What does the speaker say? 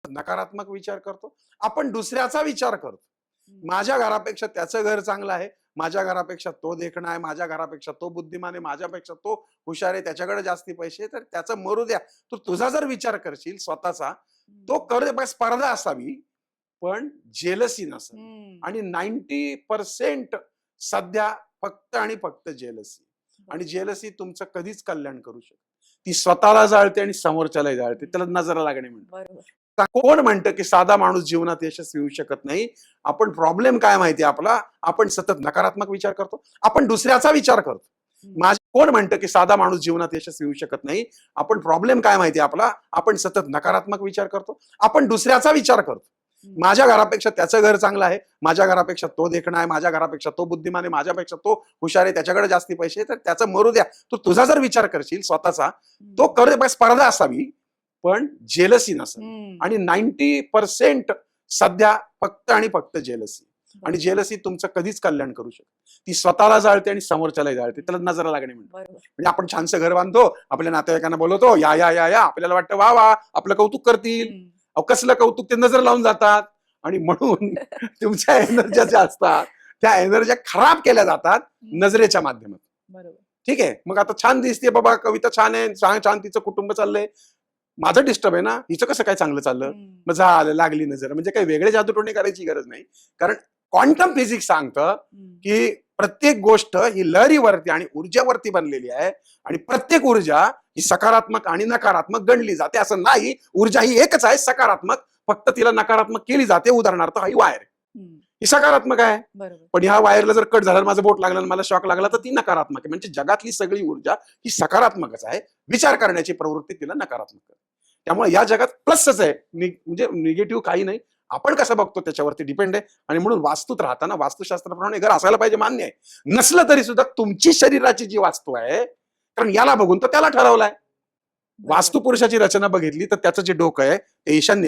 नकारात्मक विचार करतो. आपण दुसऱ्याचा विचार करतो. हं. माझ्या घरापेक्षा त्याचं घर चांगलं आहे, माझ्या घरापेक्षा तो देखणा आहे, माझ्या घरापेक्षा तो बुद्धिमान आहे, माझ्यापेक्षा तो हुशार आहे, त्याच्याकडे जास्ती पैसे आहे, तर त्याचं मरू द्या. तू तुझा जर विचार करशील स्वतःचा, तो हं. करू दे. बस स्पर्धा असावी, पण जेलसी नसावी. हं. आणि 90% सध्या फक्त आणि फक्त जेलसी. आणि बरोबर. जेलसी तुमचं कधीच कल्याण करू शकत. ती स्वतःला जाळते आणि समोरच्यालाही जाळते. त्याला नजर लागणे म्हणतात. बरोबर. कोण म्हणतं की साधा माणूस जीवनात यशस्वी होऊ शकत नाही? आपण प्रॉब्लेम काय माहिती आपला? आपण सतत नकारात्मक विचार करतो. आपण दुसऱ्याचा विचार करतो. हं. कोण म्हणतं की साधा माणूस जीवनात यशस्वी होऊ शकत नाही? आपण प्रॉब्लेम काय माहिती आपला? आपण सतत नकारात्मक विचार करतो. आपण दुसऱ्याचा विचार करतो. हं. माझ्या घरापेक्षा त्याचं घर चांगलं आहे, माझ्या घरापेक्षा तो देखणा आहे, माझ्या घरापेक्षा तो बुद्धिमान आहे, माझ्यापेक्षा तो हुशार आहे, त्याच्याकडे जास्ती पैसे आहे, तर त्याचं मरू द्या. तू तुझा जर विचार करशील स्वतःचा, तो हं. करू दे. बस स्पर्धा असावी, पण जेलसी नसावी. हं. आणि 90% सध्या फक्त आणि फक्त जेलसी. आणि बरोबर. जेलसी तुमचं कधीच कल्याण करू शकत. ती स्वतःला जाळते आणि समोरच्यालाही जाळते. त्याला नजर लागणे म्हणतात. बरोबर. म्हणजे आपण छानसं घर बांधतो, आपल्या नातेवाईकांना बोलवतो, या या या या, आपल्याला वाटतं वा वा, आपलं कौतुक करतील. हं. अहो, कसलं कौतुक, ते नजर लावून जातात. आणि म्हणून तुमच्या एनर्ज्या ज्या असतात, त्या एनर्ज्या खराब केल्या जातात हं. नजरेच्या माध्यमातून. बरोबर. ठीक आहे. मग आता छान दिसते बाबा, कविता छान आहे, छान छान तिचं कुटुंब चाललंय. माझं डिस्टर्ब आहे ना, हिचं कसं काय चांगलं चाललं? हं. मग झालं, लागली नजर. म्हणजे काही वेगळे जादूटोणे करायची गरज नाही. कारण क्वांटम फिजिक्स सांगतं हं. की प्रत्येक गोष्ट ही लहरीवरती आणि ऊर्जेवरती बनलेली आहे. आणि प्रत्येक ऊर्जा ही सकारात्मक आणि नकारात्मक गणली जाते. असं नाही, ऊर्जा ही एकच आहे, सकारात्मक. फक्त तिला नकारात्मक केली जाते. उदाहरणार्थ ही वायर हं. ही सकारात्मक आहे. बरोबर. पण ह्या वायरला जर कट झाला, माझं बोट लागलं आणि मला शॉक लागला, तर ती नकारात्मक आहे. म्हणजे जगातली सगळी ऊर्जा ही सकारात्मकच आहे. विचार करण्याची प्रवृत्ती तिला नकारात्मक आहे. त्यामुळे या जगात प्लसच आहे, म्हणजे निगेटिव्ह काही नाही. आपण कसं बघतो त्याच्यावरती डिपेंड आहे. आणि म्हणून वास्तूत राहताना वास्तुशास्त्राप्रमाणे घर असायला पाहिजे, मान्य आहे. नसलं तरी सुद्धा तुमची शरीराची जी वास्तू आहे, कारण याला बघून तर त्याला ठरवलाय. बरोबर. वास्तुपुरुषाची रचना बघितली तर त्याचं जे डोकं आहे ते ईशान्य